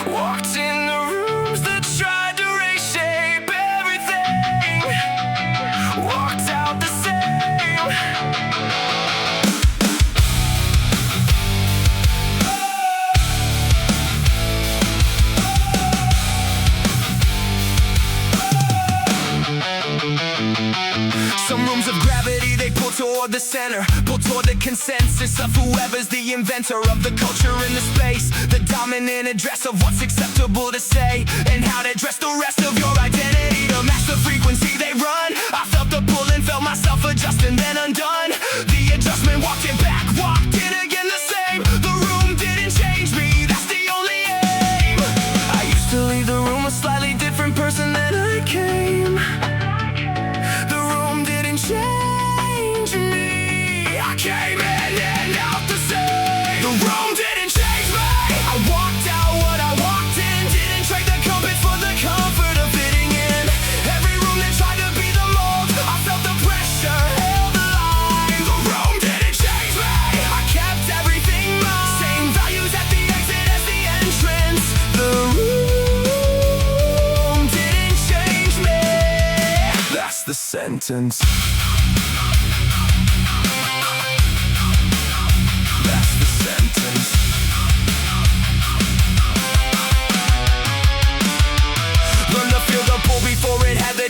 Walked in the rooms that tried to reshape everything. Walked out the same. Some rooms of gravity, they pull toward the center, pull toward the consensus of whoever's the inventor of the culture in the space, the dominant address of what's acceptable to say, and how to dress the rest of your identity to match the frequency they run. I felt the pull and felt myself adjust and then undone. The adjustment walked it back, walked in again the same. The room didn't change me, that's the only aim. I used to leave the room a slightly different person than I came. Change me. I came in and out the same. The room didn't change me. I walked out what I walked in. Didn't trade the compass for the comfort of fitting in. Every room that tried to be the mold, I felt the pressure, held the line. The room didn't change me. I kept everything mine. Same values at the exit as the entrance. The room didn't change me. That's the sentence.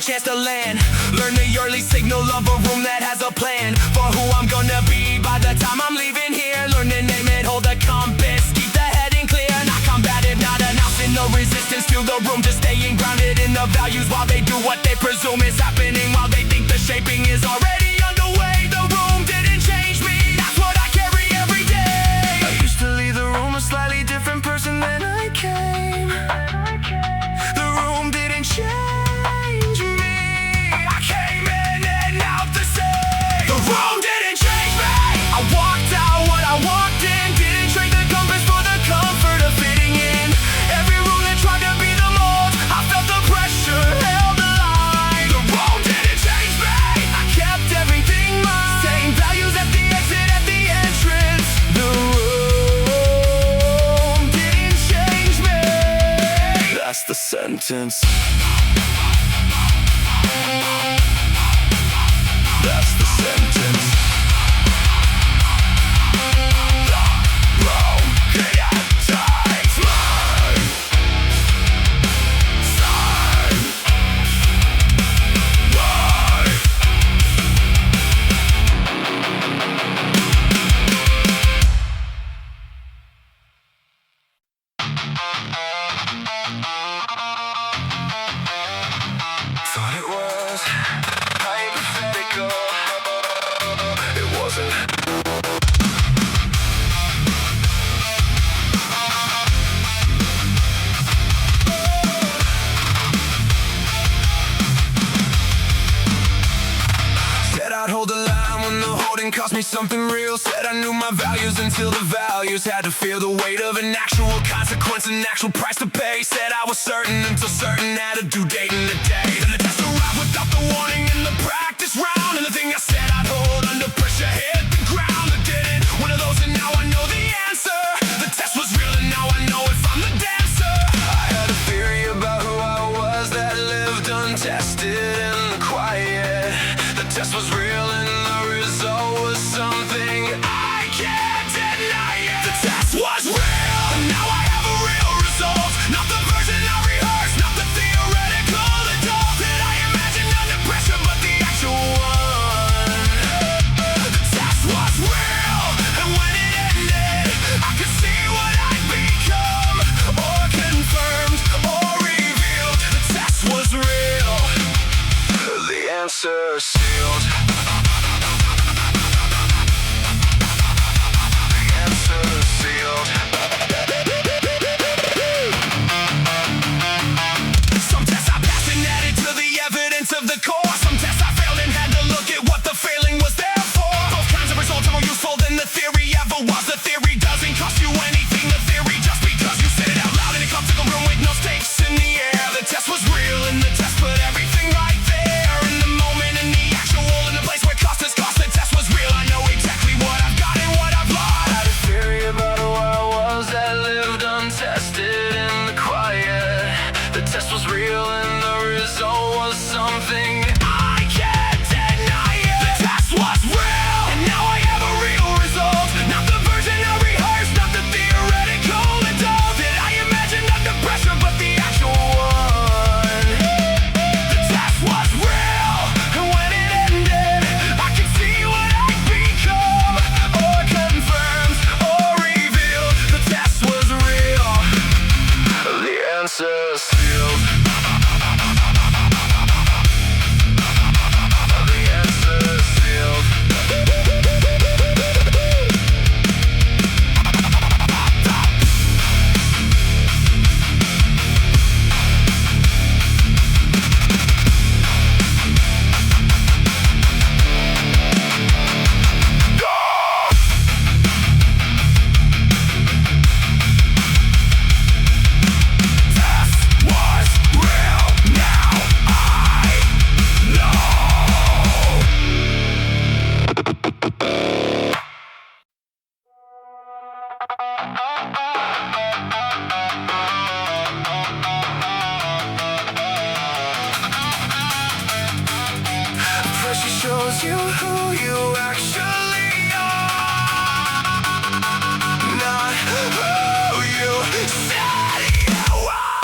Chance to land. Learn the early signal of a room that has a plan for who I'm gonna be by the time I'm leaving here. Learn to name it, hold a compass, keep the heading clear. Not combative, not announcing no resistance. Feel the room just staying grounded in the values while they do what they presume is happening. While they think the shaping is already underway. The room didn't change me, that's what I carry every day. I used to leave the room a slightly different person than I came. The room didn't change. That's the sentence. That's the sentence. The room didn't change me. Thought it was hypothetical. It wasn't. Said I'd hold the line when the holding cost me something real. Said I knew my values until the values had to feel the weight of an actual consequence, an actual price to pay. Said I was certain until certain had a due date in the day. Then the test arrived without the warning in the practice round, and the thing I said I'd hold under pressure hit the ground. I didn't. One of those, and now I know the answer. The test was real, and now I know if I'm the dancer. I had a theory about who I was that lived untested in the quiet. The test was real, and the result was something I can't deny it. The test was real, and now I have a real result. Not the version I rehearsed, not the theoretical adult that I imagined under pressure, but the actual one. The test was real, and when it ended, I could see what I'd become, or confirmed, or revealed. The test was real, the answer sealed. The answer sealed. Some tests I passed and added to the evidence of the core. Some tests I failed and had to look at what the failing was there for. Both kinds of results are more useful than the theory ever was. The theory doesn't cost you anything. The theory just because you said it out loud in a comfortable room with no stakes in the air. The test was real and the test put everything right there in the moment, in the actual, in the place where cost is you who you actually are, not who you said you are.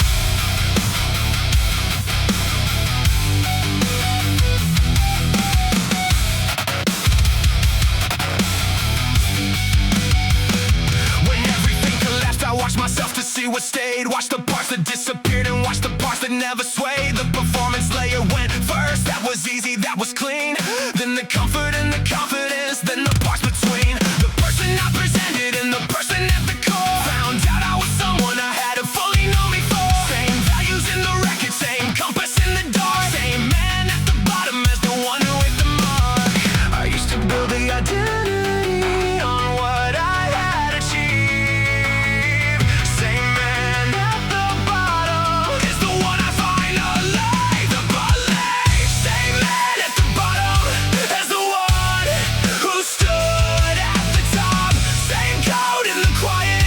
When everything collapsed, I watched myself to see what stayed. Watched the parts that disappeared and watched the parts that never swayed. The performance layer went first, that was easy, that was clean. Then the comfort and the confidence, then the parts between. The person I presented and the person at the core. Found out I was someone I hadn't fully known before. Same values in the record, same compass in the dark. Same man at the bottom as the one who hit the mark. I used to build the identity on what I had achieved. Same man at the bottom is the one I finally believe. Same man at the bottom as the one who stood at the top. Same code in the quiet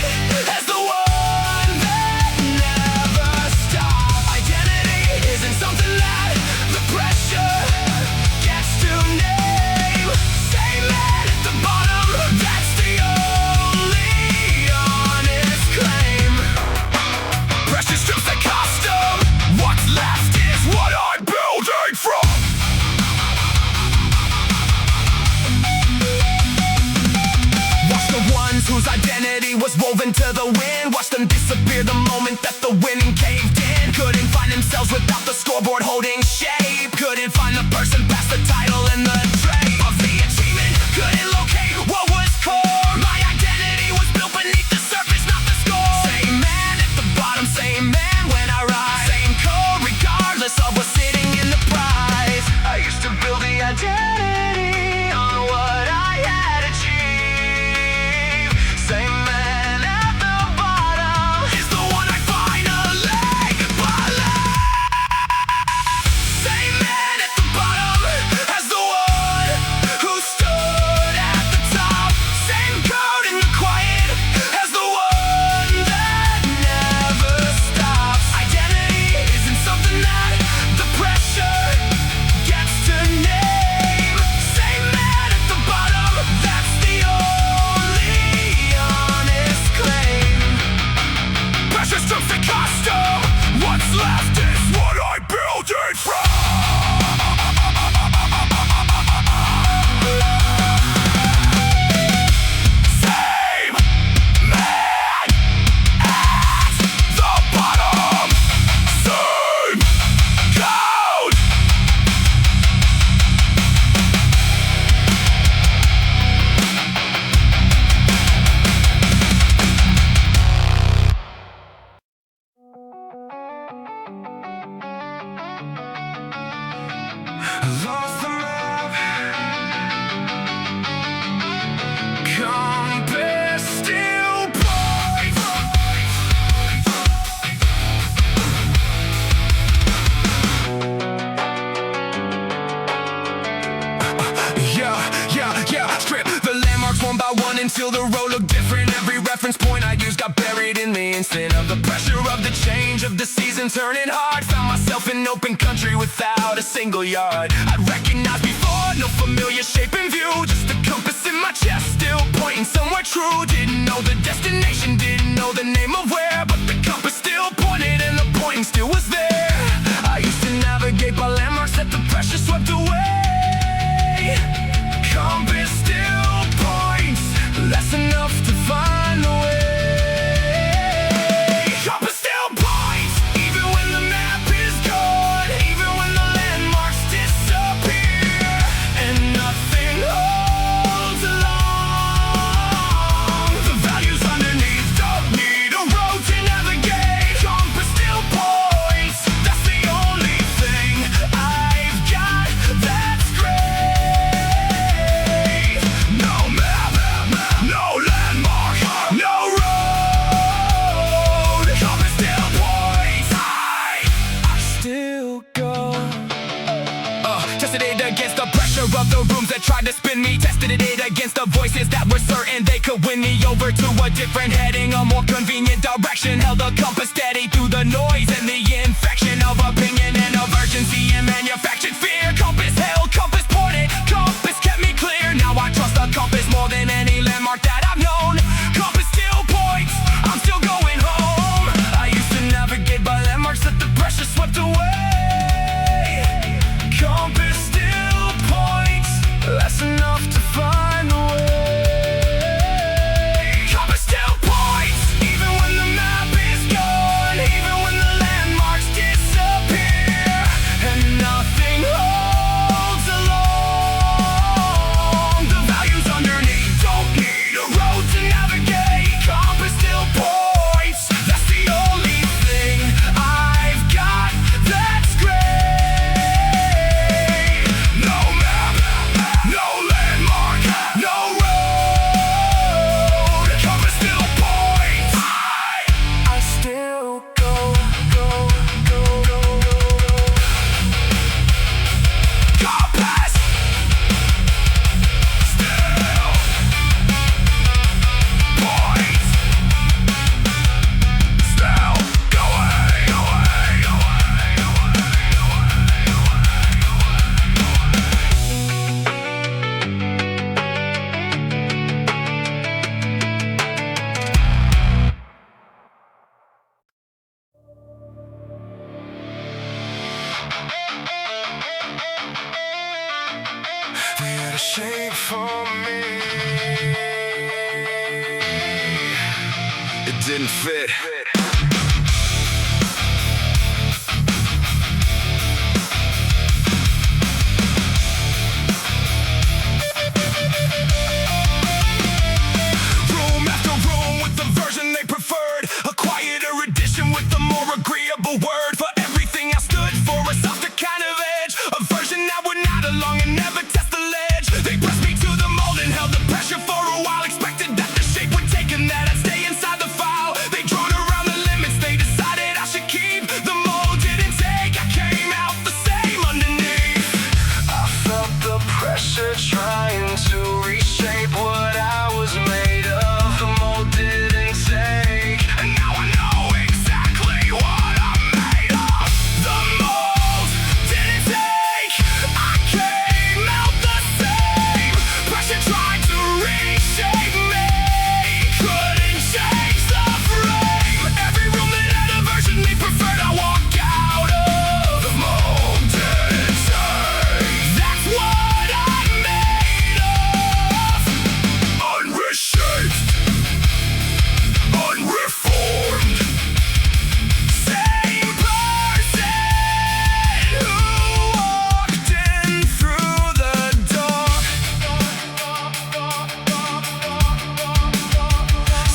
as the one that never stopped. Identity isn't something that the pressure gets to name. Same man at the bottom, that's the only honest claim. Precious truth that custom, what's left is what I'm building from. Watch the ones whose identity was woven to the wind. Watch them disappear the moment that the wind caved in. Couldn't find themselves without the scoreboard holding shape. Couldn't find the person past the title and the drape of the achievement. Couldn't locate what was core. My identity was built beneath the surface, not the score. Same man at the bottom, same man when I rise. Same code regardless of what's sitting in the prize. I used to build the identity on what I had achieved. Same man at the bottom is the one I finally believe. Same man at the bottom as the one who stood at the top. Same code in the quiet as the one that never stops. Identity isn't something that the pressure gets to name. Same man at the bottom, that's the only honest claim. Precious took the custom, what's left is what I built it from. Same man at the bottom, same code. Lost the map, compass still points. Yeah, strip the landmarks one by one until the road looked different. Every reference point I used got buried in the instant of the pressure of the change of the season turning hard. Found myself in open country without a single yard I'd recognized before. No familiar shape in view, just a compass in my chest still pointing somewhere true. Didn't know the destination, didn't know the name of where, but the compass still pointed and the pointing still was there. I used to navigate by landmarks that the pressure swept away. Compass still points, that's enough to find the way. Compass still points, even when the map is gone, even when the landmarks disappear, and nothing holds along. The values underneath don't need a road to navigate. Compass still points, that's the only thing I've got that's great. No map, no landmark, no road. Compass still points, I still go. Tested it against the pressure of the rooms that tried to spin me. Tested it against the voices that were certain they could win me over to a different heading, a more convenient direction. Held the compass steady through the noise and the infection of opinion and of urgency and manufactured fear. Compass held, compass pointed, compass better shape for me. It didn't fit. Room after room with the version they preferred, a quieter edition with the more agreeable word for everything I stood for, a softer kind of edge, a version that would nod along and never test the ledge. They pressed me to the mold and held the pressure for a while, expected that the shape would take and that I'd stay inside the file. They drawn around the limits, they decided I should keep. The mold didn't take, I came out the same underneath. I felt the pressure trying to reshape what I was made of. The mold didn't take, and now I know exactly what I'm made of. The mold didn't take, I came out the same. Pressure tried to reshape me, couldn't change the frame. Every room that had a version they preferred, I walk out of. The mold didn't take, that's what I'm made of. Unreshaped, unreformed, same person who walked in through the door.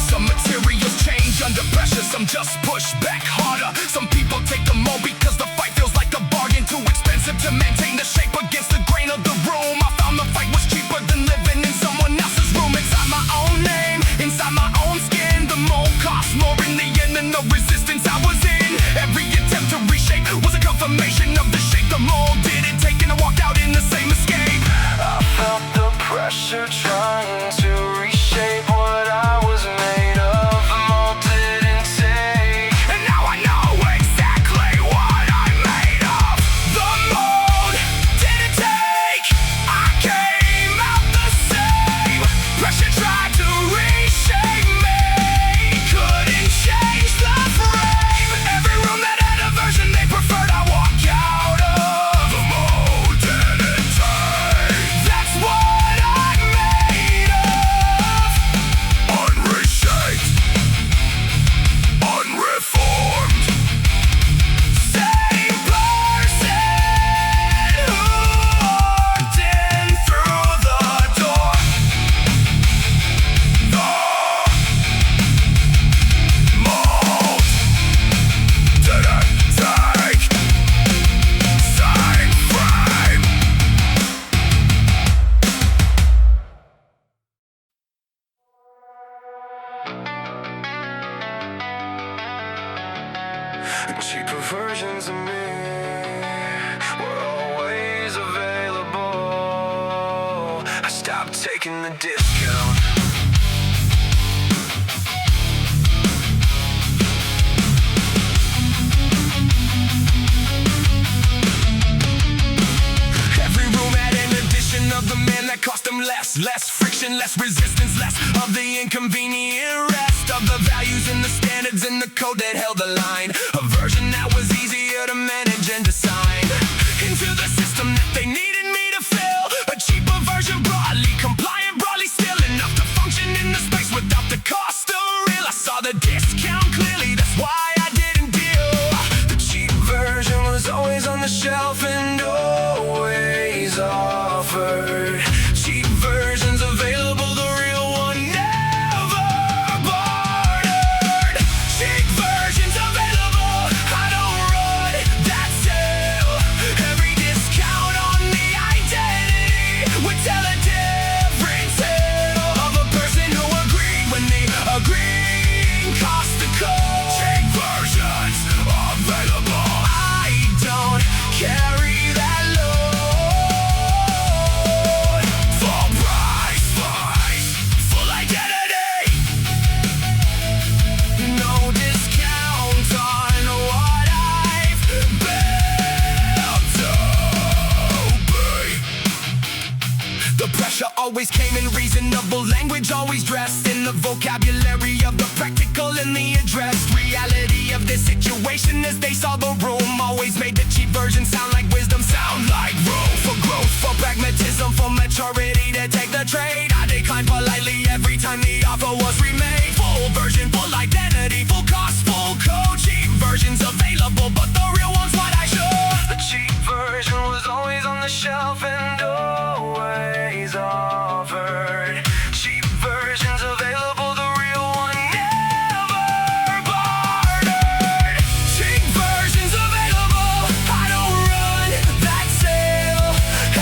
Some materials change under pressure, some just push back harder. Some people take the mold because the fight feels like a bargain, too expensive to maintain the shape against the grain of the room. I found the fight was cheaper than living in someone else's room. Inside my own name, inside my own skin, the mold cost more in the end than the resistance I was in. Every attempt to reshape was a confirmation of the shape the mold didn't take, and I walked out in the same escape. I felt the pressure trying to reshape what I was made of. The mold didn't take, and now I know exactly what I'm made of. The mold didn't take, I came out the same. Pressure tried to reshape me, couldn't change the frame. Every room that had a version they preferred, I walk out of. The mold didn't take, that's what I'm made of. Unreshaped, unreformed, same person who walked in through the door. The mold didn't take, same frame. Cheaper versions of me were always available. I stopped taking the discount. Every room had an edition of the man that cost him less. Less friction, less resistance, less of the inconvenient rest of the values and the standards and the code that held the line. A version that was easier to manage and design into the system that they needed me to fill. A cheaper version, broadly compliant, broadly still enough to function in the space without the cost of real. I saw the discount clearly, that's why I didn't deal. The cheap version was always on the shelf and always offered. Cheap versions available, the real one never bartered. Cheap versions available, I don't run that sale. Every discount on the identity would tell a different tale of a person who agreed when the agreeing cost the code. Cheap versions available, I don't carry that load. Full price, full identity. No discount on what I've built to be. The pressure always came in reasonable language, always dressed in the vocabulary of the practical and the addressed reality of this situation as they saw the room. Always made the cheap version sound like wisdom, sound like room for growth, for pragmatism, for metrics. match or ready to take the trade. I declined politely every time the offer was remade. Full version, full identity, full cost, full code. Cheap versions available, but the real one's what I should. The cheap version was always on the shelf and always offered. Cheap versions available, the real one never bartered. Cheap versions available, I don't run that sale.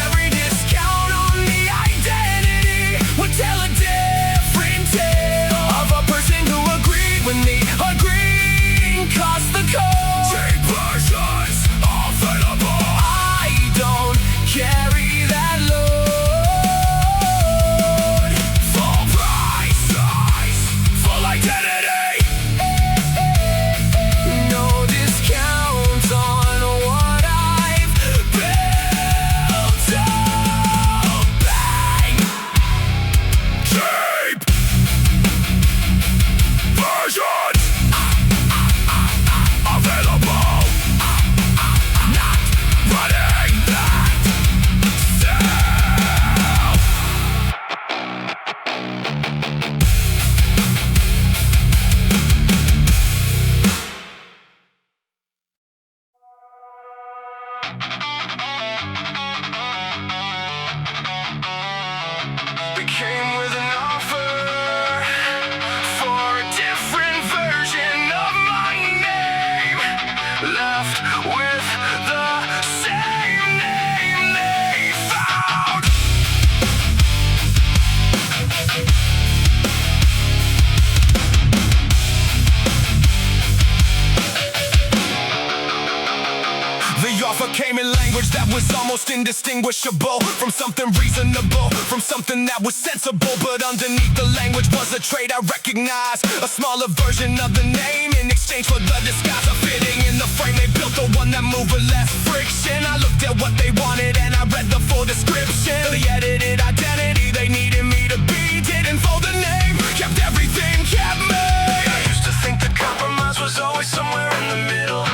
Every discount on the identity would tell a different tale of a person who agreed when the agreeing cost the code. Cheap versions available, I don't carry that load. Full price, full identity. No discounts on what I've built up. Bang. Cheap versions available. Not running that sale. We came with an offer for a different version of my name. Left with the same name they found. The offer came in language that was almost indistinguishable from something reasonable, from something that was sensible. But underneath the language was a trait I recognized, a smaller version of the name in exchange for the disguise of fitting in the frame. They built the one that moved with less friction. I looked at what they wanted and I read the full description. The edited identity they needed me to be didn't fold the name, kept everything, kept me. I used to think the compromise was always somewhere in the middle.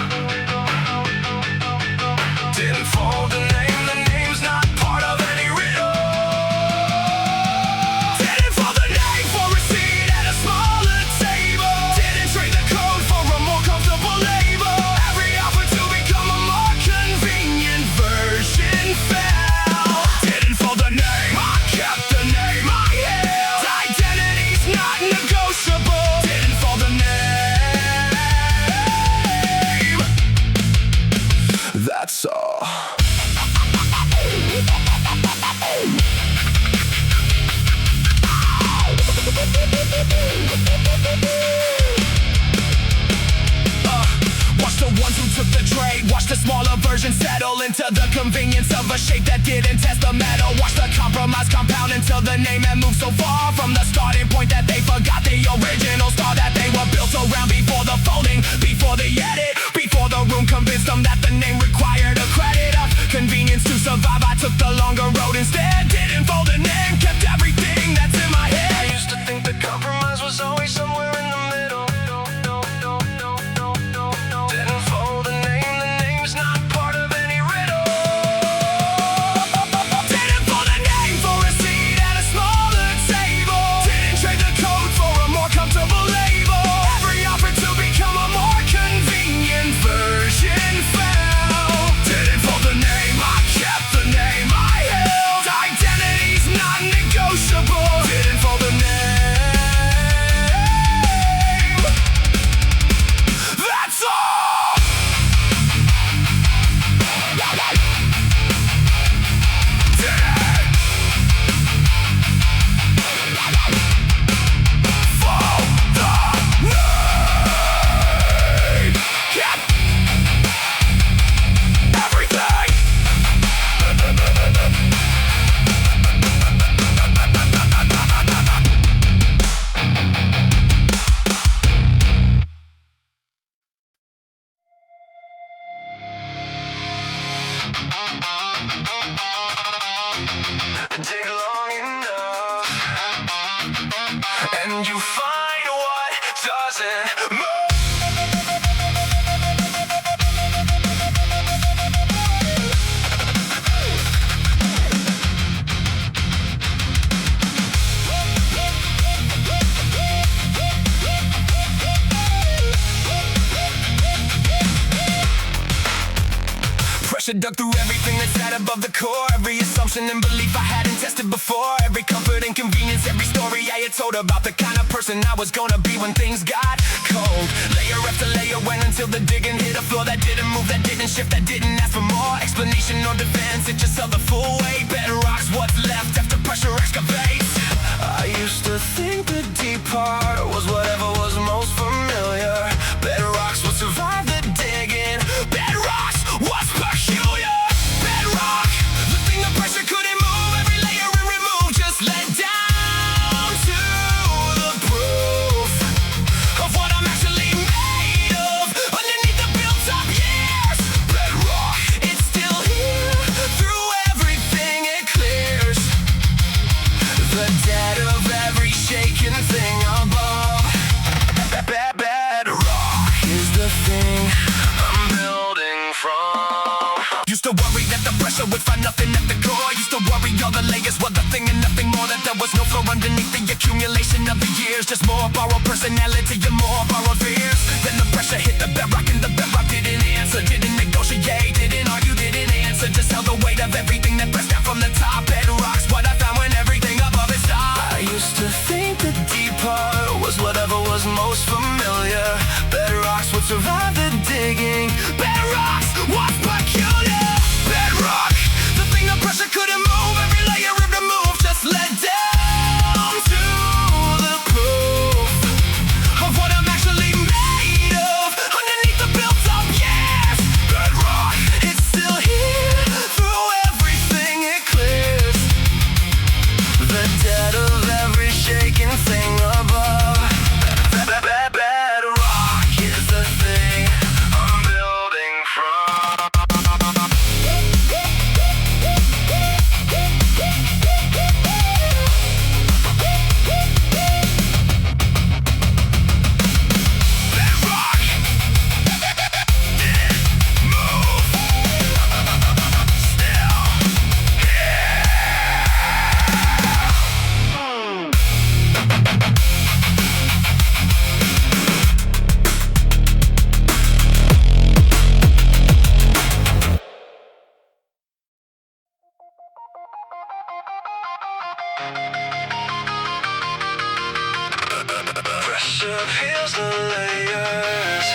Didn't fold the name's not part of any riddle. Didn't fold the name for a seat at a smaller table. Didn't trade the code for a more comfortable label. Every offer to become a more convenient version fell. Didn't fold the name, I kept the name I held. Identity's not negotiable. Didn't fold the name. That's all. Watch the ones who took the trade. Watch the smaller version settle into the convenience of a shape that didn't test the metal. Watch the compromise compound until the name had moved so far from the starting point that they forgot the original star that they were built around. Before the folding, before the edit, before the room convinced them that the name required a credit of convenience to survive. I took the longer road instead. Didn't fold the name, kept everything that's in my head. I used to think the compromise was always somewhere in the middle. Didn't fold the name's not part of any riddle. Didn't fold the name for a seat at a smaller table. Didn't trade the code for a more comfortable label. Every offer to become a more convenient version fell. Didn't fold the name, I kept the name I held. Identity's not negotiable. Didn't fold the name. That's all. Dig long enough and you find what doesn't move. dug through everything that sat above the core. Every assumption and belief I hadn't tested before. Every comfort and convenience, every story I had told about the kind of person I was gonna be when things got cold. Layer after layer went until the digging hit a floor that didn't move, that didn't shift, that didn't ask for more explanation or defense. It just held the full weight. Bedrock's what's left after pressure excavates. I used to think the deep part was whatever was most familiar. Bedrock's what survived the digging. Bedrock's what's peculiar. Bedrock, the thing the pressure couldn't move. Every layer it removed just let down to the proof of what I'm actually made of. Underneath the built-up years, bedrock, it's still here. Through everything it clears the dead of every shaken thing above. Bedrock is the thing I'm building from. Used to worry that the pressure would find nothing at the core. Used to worry all the layers were the thing and nothing more. That there was no floor underneath the accumulation of the years. Just more borrowed personality and more borrowed fears. Then the pressure hit the bedrock and the bedrock didn't answer. Didn't negotiate, didn't argue, didn't answer. Just held the weight of everything that pressed down from the top. Bedrock's what I found when everything above it stopped. I used to think the deep part was whatever was most familiar. Bedrock's what survived the digging. Bedrock's what's peculiar. Bedrock, the thing the pressure couldn't move. Every layer it removed just let down to the proof of what I'm actually made of. Underneath the built-up years, bedrock, it's still here. Through everything it clears the dead of every shaken thing above. Bedrock is the thing I'm building from. Bedrock didn't move, still pressure peels the layers.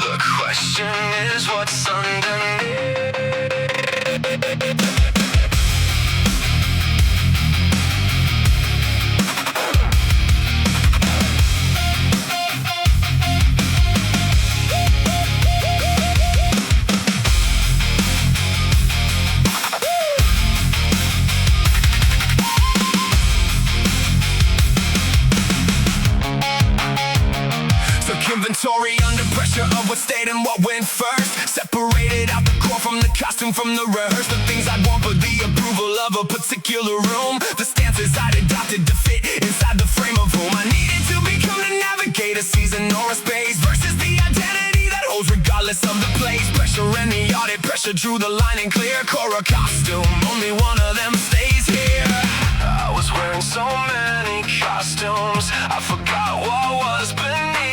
The question is what's underneath. Inventory under pressure of what stayed and what went first. Separated out the core from the costume, from the rehearse. The things I'd want for the approval of a particular room. The stances I'd adopted to fit inside the frame of whom I needed to become to navigate a season or a space. Versus the identity that holds regardless of the place. Pressure and the audit, pressure drew the line in clear. Core or costume, only one of them stays here. I was wearing so many costumes, I forgot what was beneath.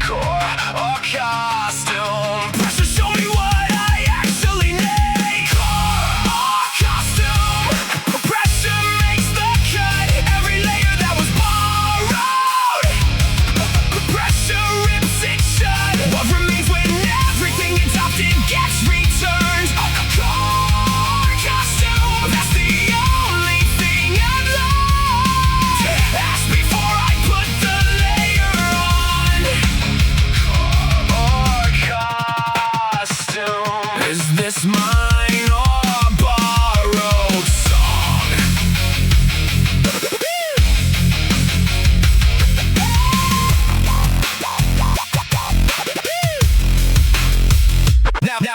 Core or costume, pressure show me what I actually need. Core or costume, pressure makes the cut. Every layer that was borrowed, pressure rips it shut. What remains when everything adopted gets returned? Core costume, that's the only thing I'd like to ask before I put the layer on. Is this mine or borrowed song?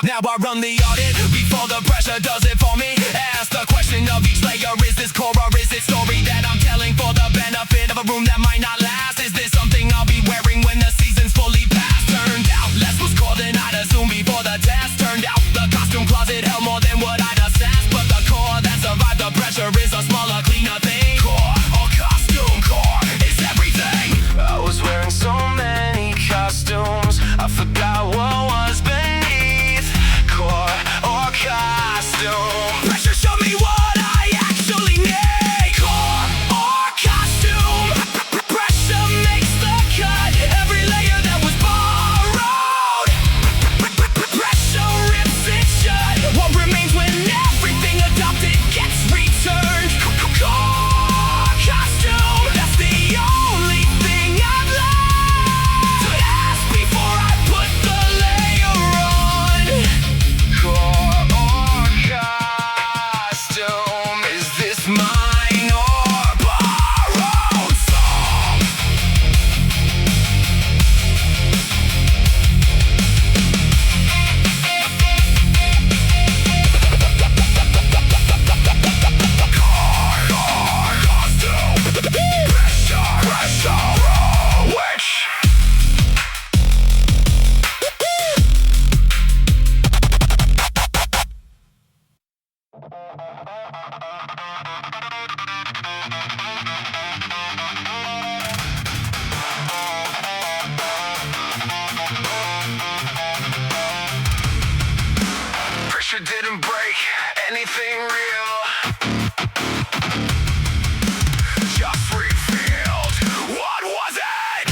Now I run the audit before the pressure does it for me. Ask the question of each layer, is this core or is it story that I'm telling for the benefit of a room that might not last? Is this something I'll be wearing when the season's fully past? Turned out less was core than I'd assumed before the test. Turned out the costume closet held more than what I'd assessed. But the core that survived the pressure is a smaller, cleaner thing. Core or costume, core is everything. I was wearing so many costumes, I forgot what was beneath. costume. Pressure showed me what I actually need. Core or costume. Pressure makes the cut. Every layer that was borrowed. Pressure rips it shut. What remains when everything adopted gets returned? Core costume. That's the only thing I've left to ask before I put the layer on. Core or costume. Is this mine or borrowed song? Pressure didn't break anything real. Just revealed. What was it?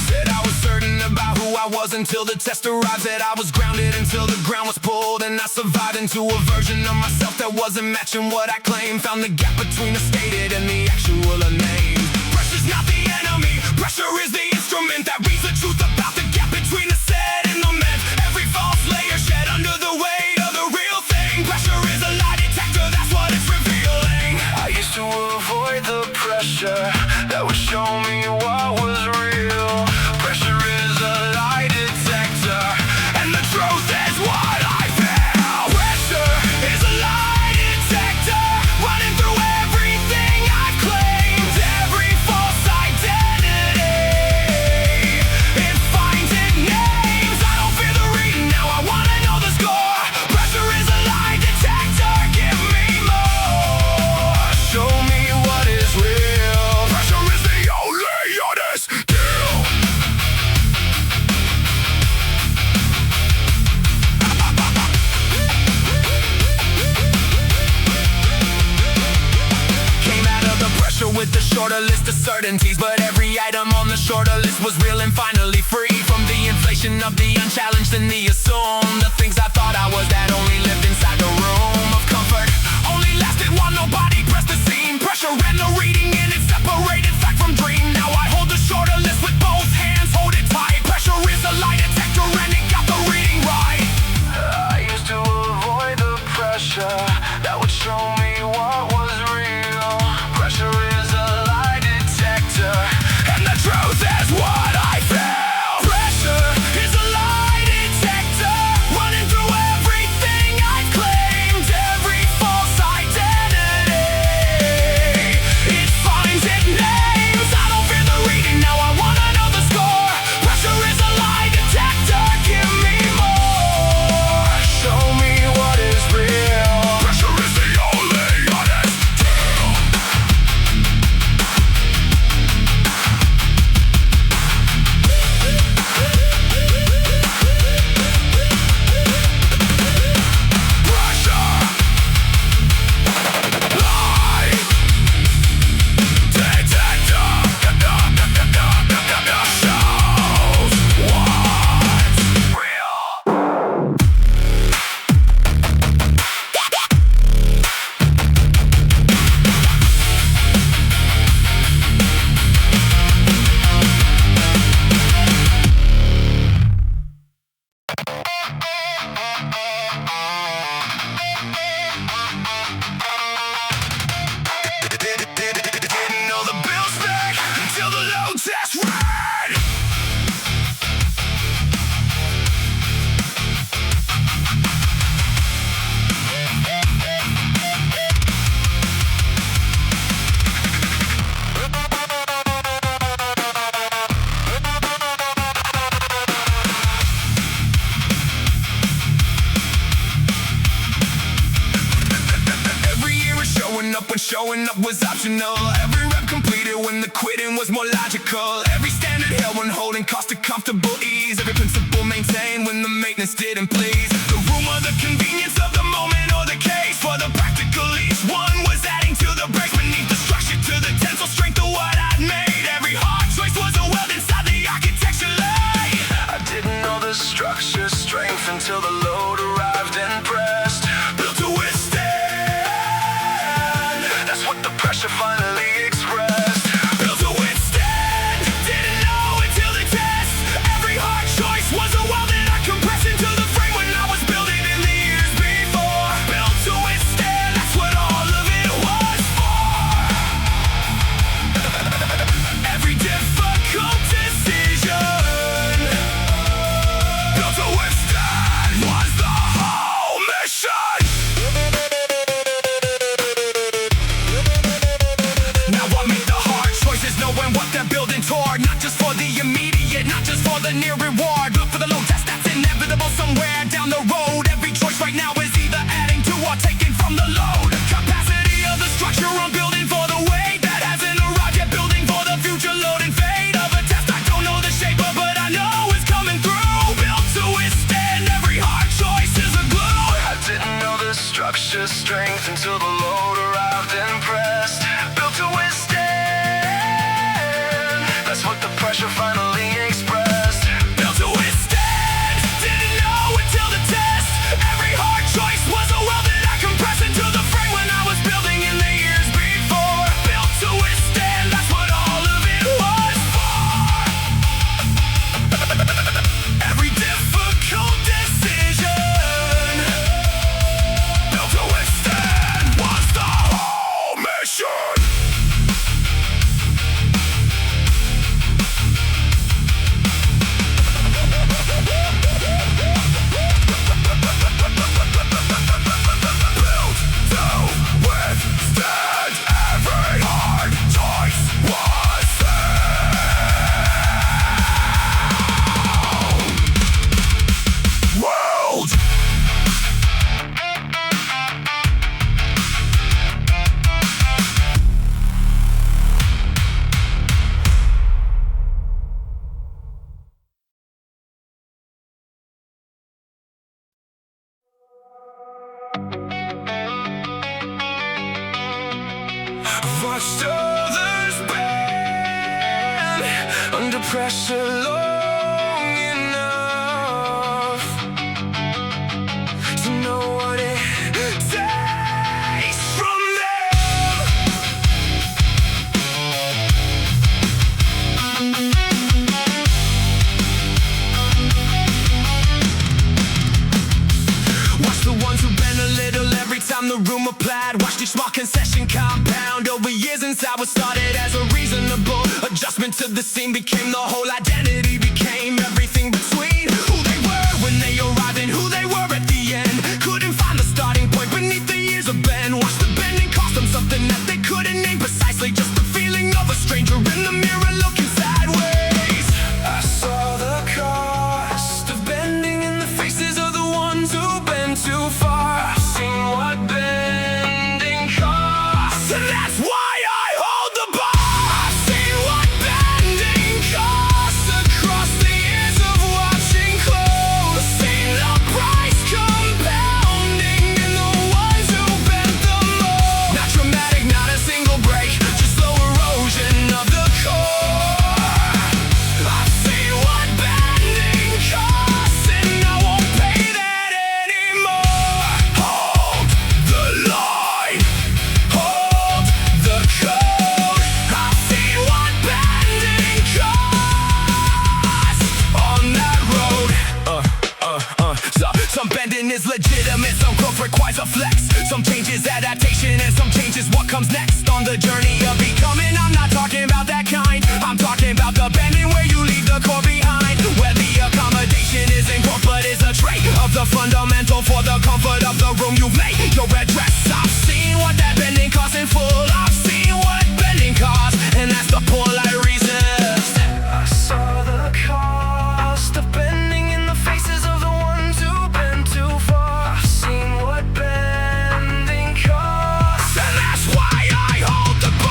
Said I was certain about who I was until the test arrived. That I was grounded until the ground was pulled, and I survived into a version of myself that wasn't matching what I claimed. Found the gap between the stated and the actual unnamed. Pressure's not the enemy. Pressure is the instrument that reads the truth about the gap between the said and the meant. Every false layer shed under the weight of the real thing. Pressure is a lie detector, that's what it's revealing. I used to avoid the pressure that would show me what was real. Pressure is a lie detector, and the truth is what I feel. Pressure is a lie detector, running through everything I've claimed. Every false identity, it finds it names. I don't fear the reading, now I wanna know the score. Pressure is a lie detector, give me more. Show me what is real. Pressure is the only honest deal. Came out of the pressure with a shorter list of certainties, but every item on the shorter list was real and finally free from the inflation of the unchallenged and the assumed. The things I thought I was that only lived inside the room of comfort only lasted while nobody pressed the scene. Pressure and the reading, and it separated fact from dream. Now I hold the shorter list with both hands, hold it tight. Pressure is a lie detector, and it got the reading right. I used to avoid the pressure that would show me what was real. Pressure is a lie detector, and the truth is what I feel. Pressure is a lie detector, running through everything I've claimed. Every false identity, it when the quitting was more logical. Every standard held when holding cost a comfortable ease. Every principle maintained when the maintenance didn't please. The rumor, the convenience of the moment, or the case for the practical each one was adding to the breaks beneath the structure, to the tensile strength of what I'd made. Every hard choice was a weld inside the architecture lay. I didn't know the structure strength until the load arrived and pressed. Built to withstand, that's what the pressure finally expressed. Built to withstand, didn't know until the test. Every hard choice was a weld that I compressed into the frame when I was building in the years before. Built to withstand, that's what all of it was for. Every difficult decision, built to withstand, was the whole mission. Now I make the hard choices, knowing what they're building toward. Not just for the immediate, not just for the near reward. Look for the low test that's inevitable somewhere down the road. Every choice right now is either adding to or taking from the load. Capacity of the structure I'm building for the weight that hasn't arrived yet. Building for the future load and fate of a test I don't know the shape of, but I know it's coming through. Built to withstand, every hard choice is a glue. I didn't know the structure strength until the load arrived and pressed. Built to withstand, that's what the pressure finally expressed. Built to withstand, didn't know until the test. Every hard choice was a weld that I compressed into the frame when I was building in the years before. Built to withstand, that's what all of it was for. Every difficult decision, built to withstand, was the whole mission. Built to withstand, every hard choice was found. World. Watched others bend under pressure long enough to know what it takes from them. Watch the ones who bend a little every time the room applied. Watched each small concession compound over years since I was started as a reasonable adjustment to the scene. Became the whole identity, became everything between who they were when they arrived and who they were at the end. Couldn't find the starting point beneath the years of bend. Watched the bending cost them something that they couldn't name precisely. Just the feeling of a stranger in the mirror looking sideways. I saw the cost of bending in the faces of the ones who bend too far. I've seen what bending costs, and that's why I hold the bar. I've seen what bending costs across the years of watching close. Seen the price compounding in the ones who bent the most. Not dramatic, not a single break, just slow erosion of the core. I've seen what bending costs, and I won't pay that anymore. Hold the line, hold the code. I've seen what bending costs on that road. Some bending is legitimate, some growth requires a flex. Some changes adaptation, and some changes what comes next on the journey of becoming. I'm not talking about that kind, I'm talking about the bending where you leave the core behind. Where the accommodation isn't growth but is a trait of the fundamental for the comfort of the room you've made your address. I've seen what that bending costs in full. I've seen what bending costs, and that's the pull I resist. I saw the cost of bending in the faces of the ones who bend too far. I've seen what bending costs, and that's why I hold the bar.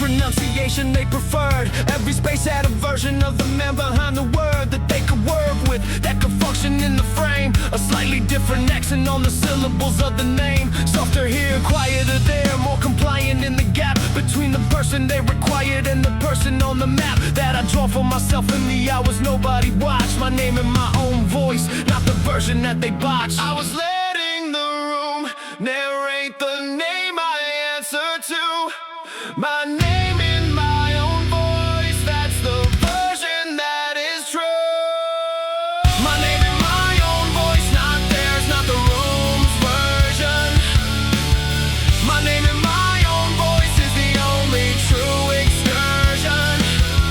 pronunciation they preferred. Every space had a version of the man behind the word that they could work with, that could function in the frame. A slightly different accent on the syllables of the name. Softer here, quieter there, more compliant in the gap between the person they required and the person on the map that I draw for myself in the hours nobody watched. My name in my own voice, not the version that they botched. I was letting the room narrate the name I answer to. My name in my own voice, that's the version that is true. My name in my own voice, not theirs, not the room's version. My name in my own voice is the only true excursion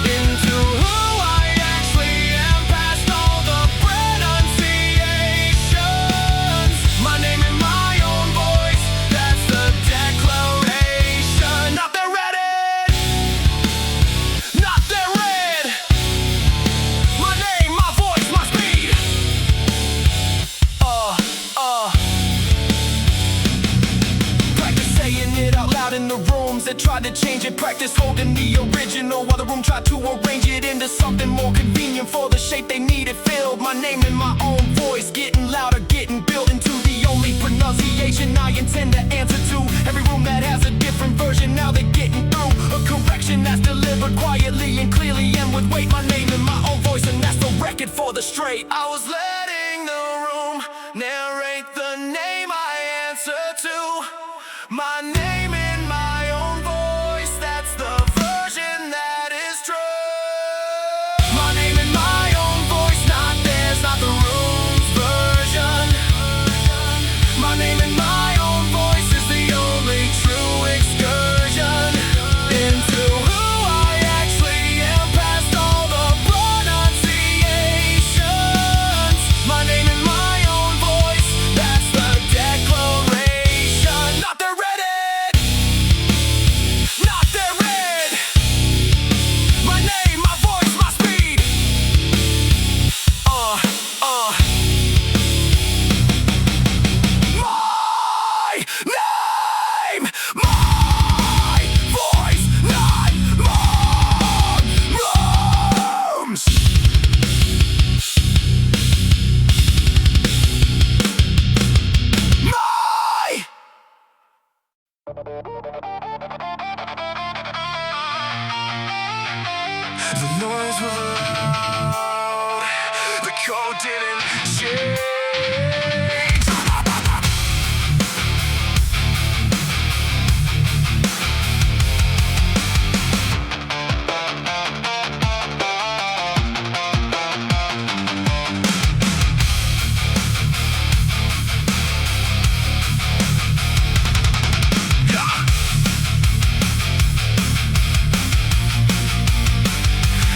into who I actually am, past all the pronunciations. My name in my own voice, that's the declaration. Not their Reddit, not their red. My name, my voice, my speed. Practice saying it out loud in the rooms that tried to change it. Practice holding the original while the room tried to arrange it into something more convenient for the shape they needed filled. My name in my own voice, getting louder, getting built into the only pronunciation I intend to answer to. Every room that has a different version, now they're getting through a correction that's delivered quietly and clearly and with weight. My name in my own voice, and that's the record for the straight. I was letting the room narrate the name I answer to. My name in my own voice, that's the version that is true. My name in my own voice, not theirs, not the room's version. My name in my own voice is the only true excursion into who I actually am, past all the pronunciations. My name in my own voice, that's the declaration. Not their Reddit, not their red. My name, my voice, my speed. My name, my voice, not my rooms. The noise was loud, the code didn't change.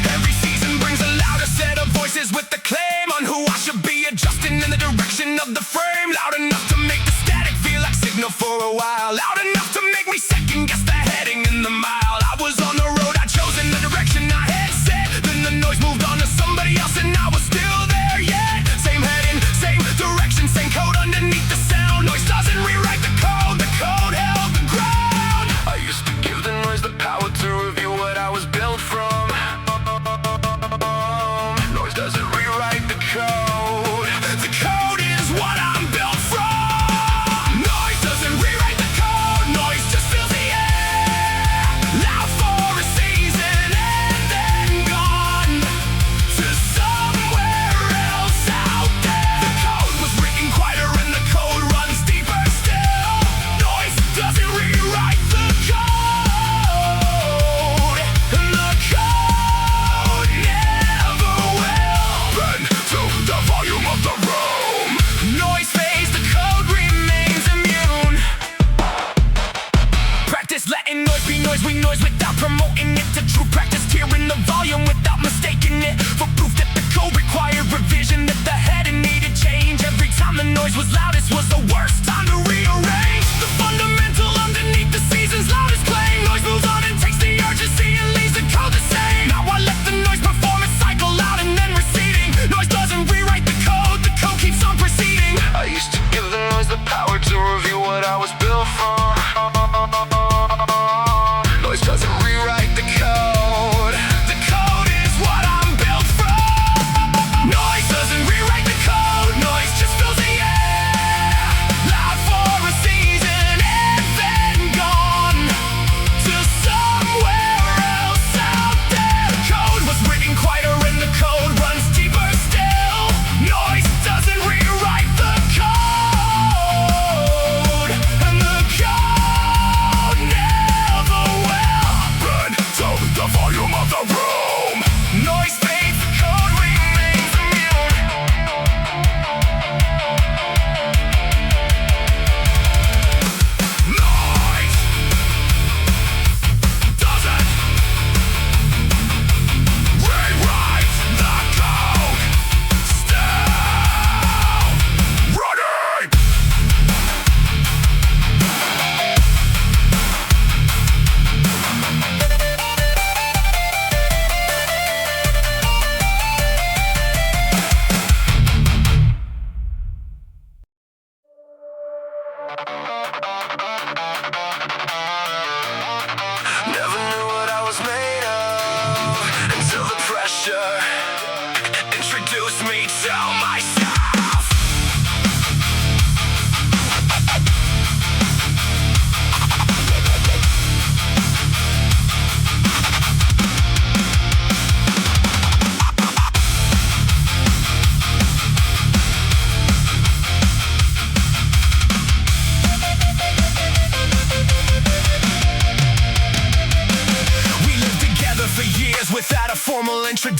Every season brings a louder set of voices with the claim on who I should be, adjusting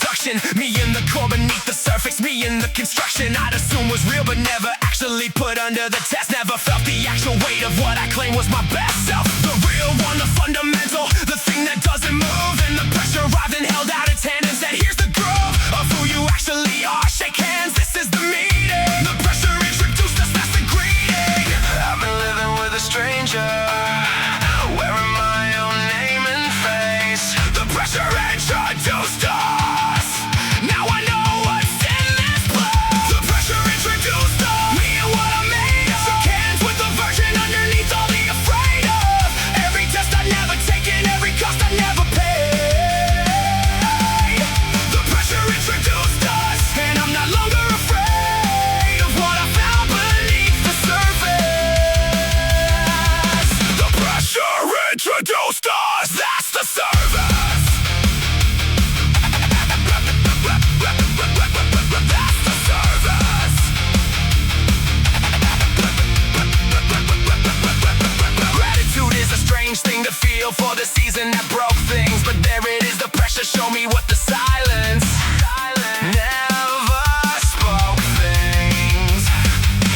introduction. Me in the core beneath the surface, me in the construction I'd assume was real but never actually put under the test. Never felt the actual weight of what I claim was my best self. The real one, the fundamental, the thing that doesn't move. And the pressure arrived and held out its hand and said, here's the groove of who you actually are. Shake hands, this is the meeting. The pressure introduced us, that's the greeting. I've been living with a stranger, wearing my own name and face. The pressure introduced us, now I know what's in this place. The pressure introduced us, me and what I made of. Shook hands with the version underneath all the afraid of. Every test I never taken, every cost I never paid. The pressure introduced us, and I'm not longer afraid of what I found beneath the surface. The pressure introduced us, that's the service. Thing to feel for the season that broke things, but there it is, the pressure show me what the silence never spoke things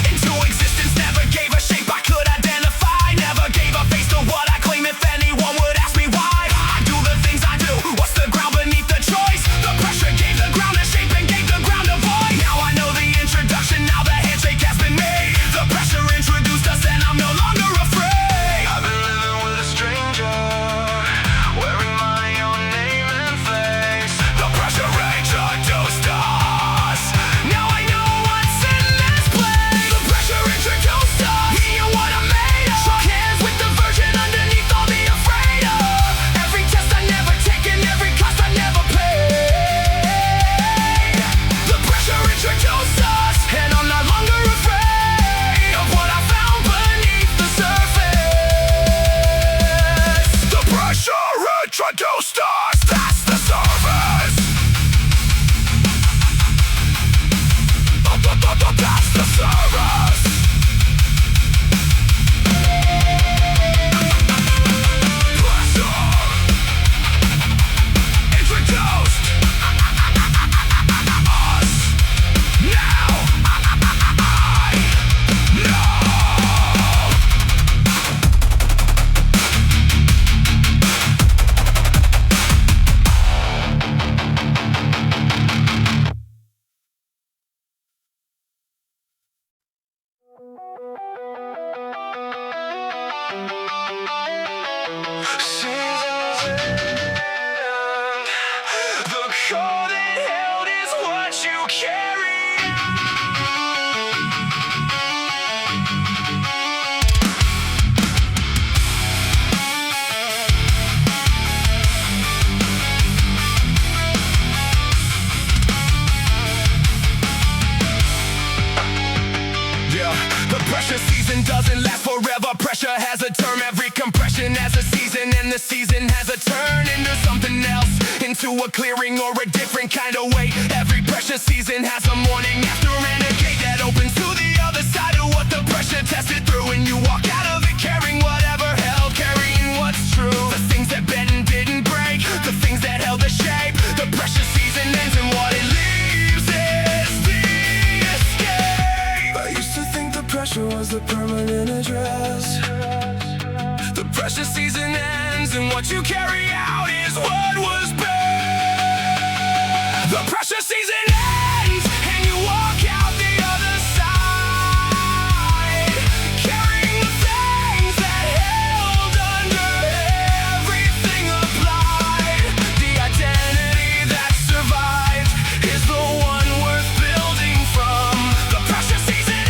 into existence. Never gave a shape I could identify, never gave a face to what I claim. If anyone would ask me why I do the things I do, what's the ground beneath the choice? The pressure gave the ground a shape and gave the ground a voice. Now I know the introduction, now the handshake has been made. The pressure introduced us and I'm no longer afraid. Introduced us, that's the service. That's the service. Pressure introduced us. Now I know. The core that held is what you carry. Yeah, the pressure season doesn't last forever. Pressure has a term, every compression has a season, and the season has a turn into something else, into a clearing or a different kind of weight. Every pressure season has a morning after and a gate that opens to the other side of what the pressure tested through, and you walk out of it carrying whatever held, carrying what's true. The things that bent and didn't break, the things that held the shape. The pressure season ends and what it leaves is the escape. I used to think the pressure was the permanent address. The pressure season ends and what you carry out is what was best. The pressure season ends and you walk out the other side, carrying the things that held under everything applied. The identity that survived is the one worth building from. The pressure season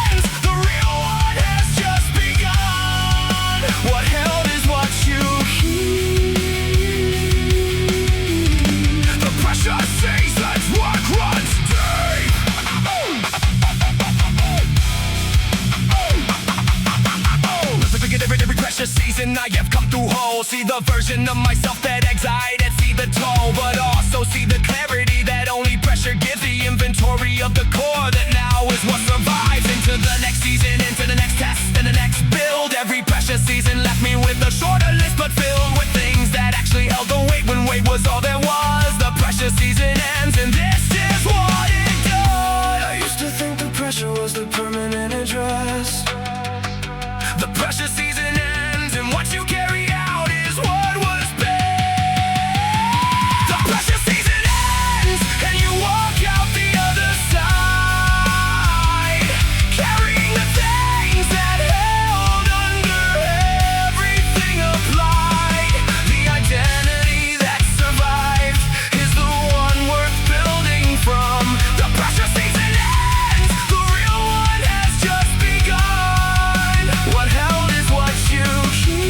ends, the real one has just begun. What held is what you keep. The pressure says that's what runs deep. Every pressure season I have come through whole. See the version of myself that excited and see the toll, but also see the clarity that only pressure gives. The inventory of the core that now is what survives into the next season, into the next test and the next build. Every pressure season left me with a shorter list, but filled with things that actually held the weight when weight was all there was. The pressure season ends, and this is what it does. I used to think the pressure was the permanent address. The pressure season ends, and what you carry out is what was best. The pressure season ends, and you walk out the other side, carrying the things that held under everything applied. The identity that survived is the one worth building from. The pressure season ends, the real one has just begun. What held is what you keep.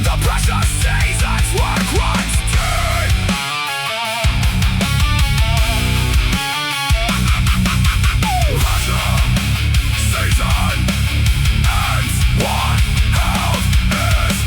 The pressure says that's what runs deep. Pressure season ends, what held is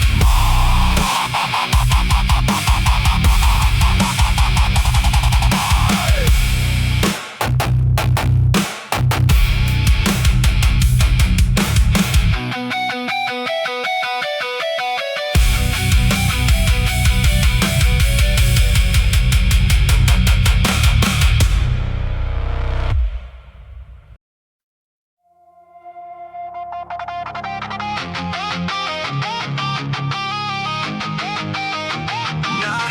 not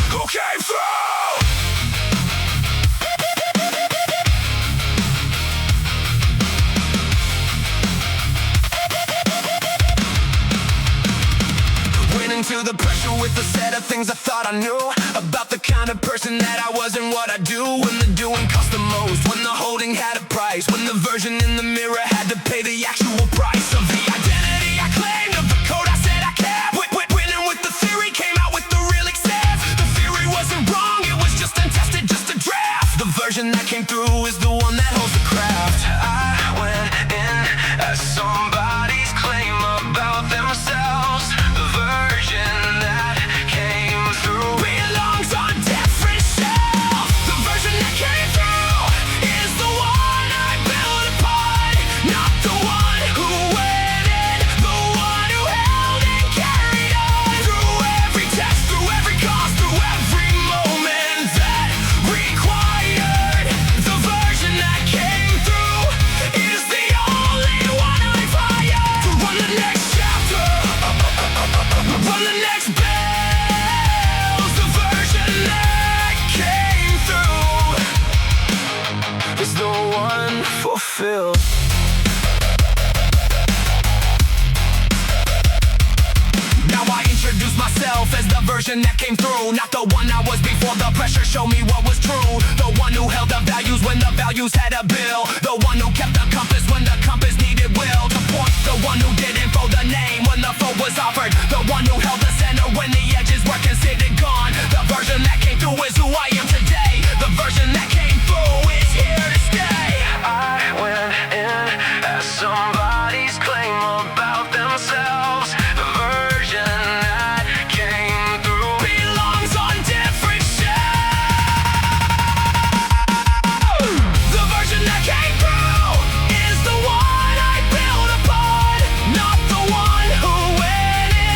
who came through. Went into the pressure with a set of things I thought I knew about the kind of person that I was and what I do. When the doing cost the most, when the holding had a price, when the version in the mirror had to pay the actual price of the identity I claimed, of the code I said I kept. Winning with the theory, came out with the real accept. The theory wasn't wrong, it was just untested, just a draft. The version that came through is the one that holds the craft. I went in as somebody's claim about themselves. The version that came through belongs on different shelves. The version that came through is the one I built upon, not the one who went in, the one who held and carried on. Through every test, through every cost, through every moment that required. The version that came through is the only one I've hired to run the next chapter, run the next bells. The version that came through is the one fulfilled. Now I introduce myself as the version that came through, not the one I was before the pressure showed me what was true. The one who held the values when the values had a bill. The one who kept the compass when the compass needed will to point. The one who didn't throw the name when the foe was offered. The one who held the center when the edges were considered gone. The version that came through is who I am today. The version that came through is here to stay. I went in as somebody's claim about themselves. The version that came through belongs on different shelves. The version that came through is the one I built upon, not the one who went in,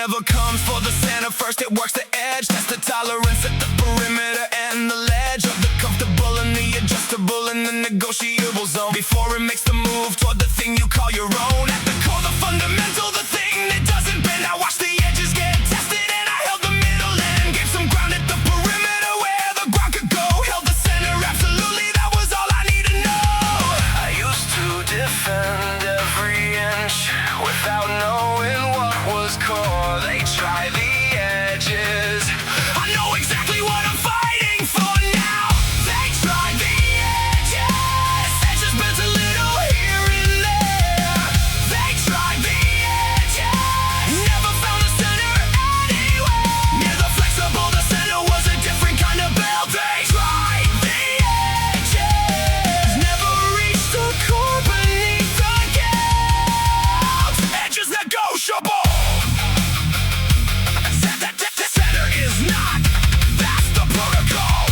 never comes for the center first. It works the edge, test the tolerance at the perimeter and the ledge of the comfortable and the adjustable and the negotiable zone. Before it makes the move toward the thing you call your own. At the core, the fundamental, the thing that doesn't bend. I watch the edges get tested and I held the middle and gave some ground at the perimeter where the ground could go. Held the center, absolutely, that was all I need to know. I used to defend every inch without knowing what was core. They try the edges, I know exactly what I'm fighting for now. They try the edges, edges bent a little here and there. They try the edges, never found the center anywhere. Near the flexible, the center was a different kind of bell. They tried the edges, never reached the core beneath the gap. Edges negotiable. Center is not, that's the protocol.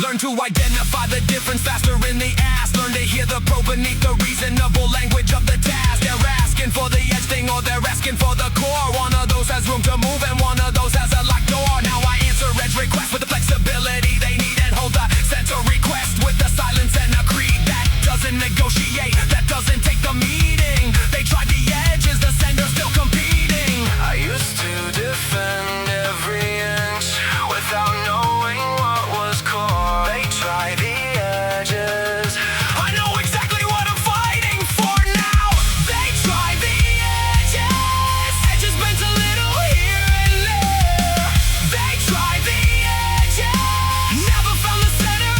Learn to identify the difference faster in the ass. Learn to hear the pro beneath the reasonable language of the task. They're asking for the edge thing or they're asking for the core. One of those has room to move and one of those has a locked door. Now I answer edge requests with the flexibility they need and hold the center request with the silence and a creed that doesn't negotiate, that doesn't take the meeting. They tried the edges, the center's still competing. I used to defend every inch without knowing what was core. They try the edges, I know exactly what I'm fighting for now. They try the edges, edges bent a little here and there. They try the edges, never found the center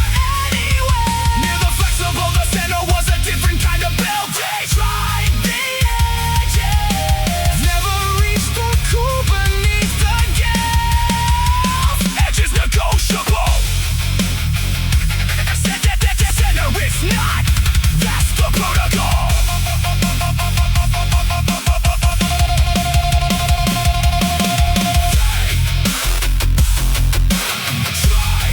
anywhere. Near the flexible, the center was a different kind of bell. They tried the edges, never reached the core beneath the gap. Edges negotiable. Center is not, that's the protocol. Try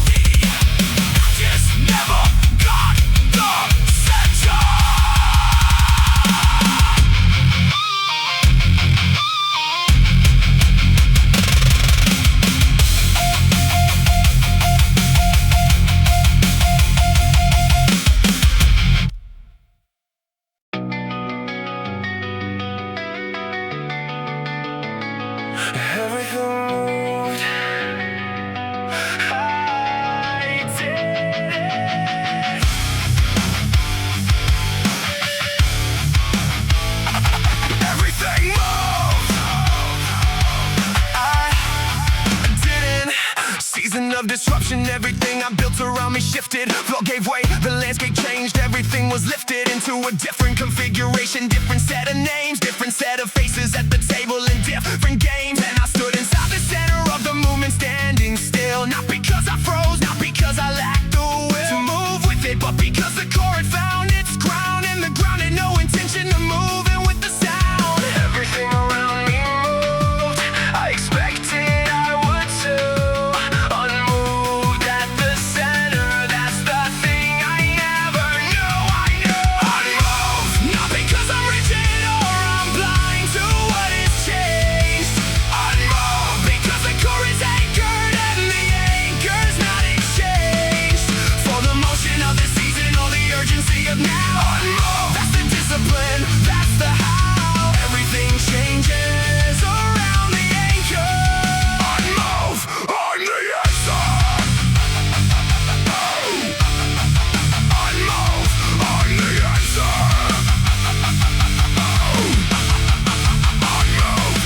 the edges, never got the center. Everything moved, I did it. Everything moved, I didn't. Season of disruption, everything I built around me shifted. Floor gave way, the landscape changed, everything was lifted into a different configuration. Different set of names, different set of faces at the table in different games. And I stood inside the center of the movement, standing still. Not because I froze, not because I lacked the will to move with it, but because the core had found its ground, and the ground had no intention of moving with the sound. Everything around me moved, I expected I would too. Unmoved at the center, that's the thing I never knew. Unmoved, not because I'm rigid or I'm blind to what has changed. Unmoved, because the core is anchored and the anchor's not exchanged for the motion of the season or the urgency of now. Unmoved, that's the discipline, that's the how. Everything changes around the anchor. Unmoved, I'm the answer. Unmoved, I'm the answer. Unmoved.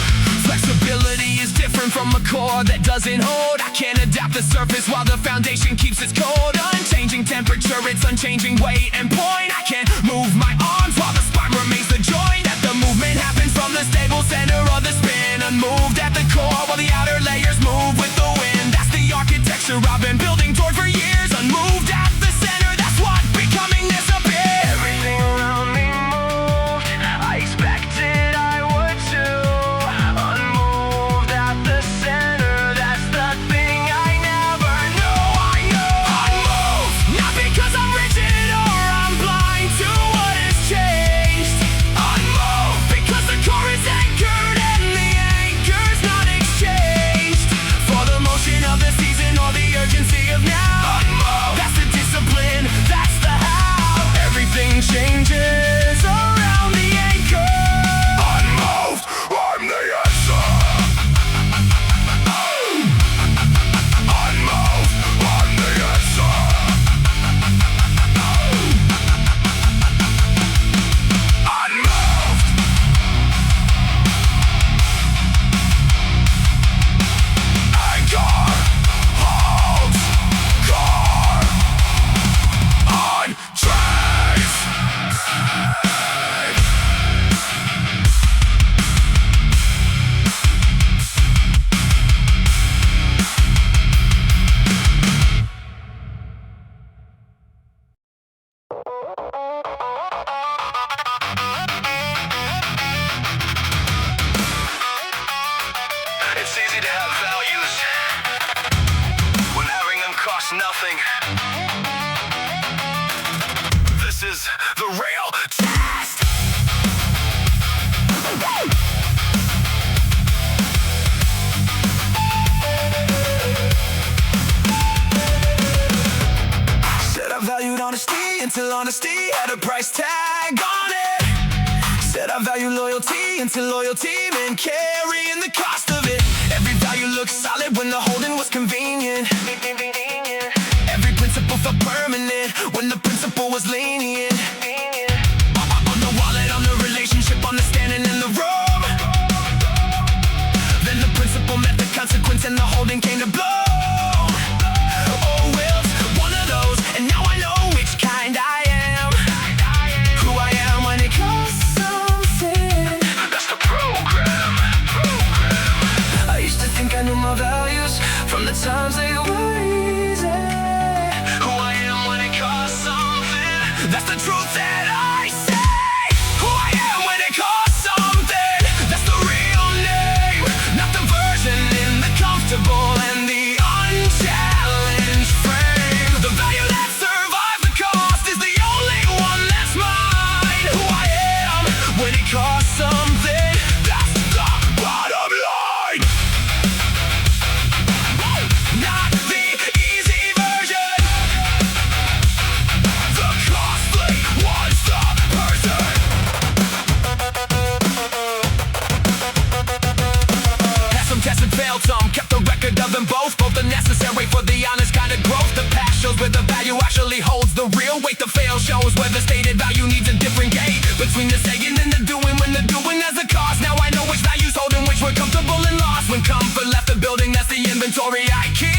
Flexibility is different from a core that doesn't hold. I can't adapt the surface while the foundation keeps its cold. Unchanging temperature, it's unchanging weight and point. I can't move my arms while the spine remains the joint. That the movement happens from the stable center of the spin. Unmoved at the core while the outer layers move with the wind. That's the architecture I've been building toward for years. Unmoved at the center, that's what becoming disappears. Everything around me moved, I expected I would too. Unmoved at the center, that's the thing I never knew. I knew. Unmoved, not because I'm rigid or I'm blind to what It's easy to have values when having them costs nothing. This is the real test. Said I valued honesty until honesty had a price tag on it. Said I value loyalty until loyalty meant carrying the cost of it. Every value looked solid when the holding was convenient. Every principle felt permanent when the principle was lenient. On the wallet, on the relationship, on the standing in the room. Then the principle met the consequence and the holding came to blow. Oh, well, it's one of those, and now I know which kind I am. Who I am when it costs something. That's the program. I used to think I knew my values from the times they were easy. Who I am when it costs something. That's the truth that I say. Who I am when it costs something. That's the real name, not the version in the comfortable and the unchallenged frame. The value that survived the cost is the only one that's mine. Who I am when it costs something. That's the bottom line. Not the easy version. The costly one's the person. Had some tests and failed some, kept the record of them both. Both are necessary for the honest kind of growth. The past shows where the value actually holds the real weight. The fail shows where the stated value needs a different gate. Between the saying and the doing, when the doing has a cost. Now I know which values hold and which were comfortable and lost. When comfort left the building, that's the inventory I keep.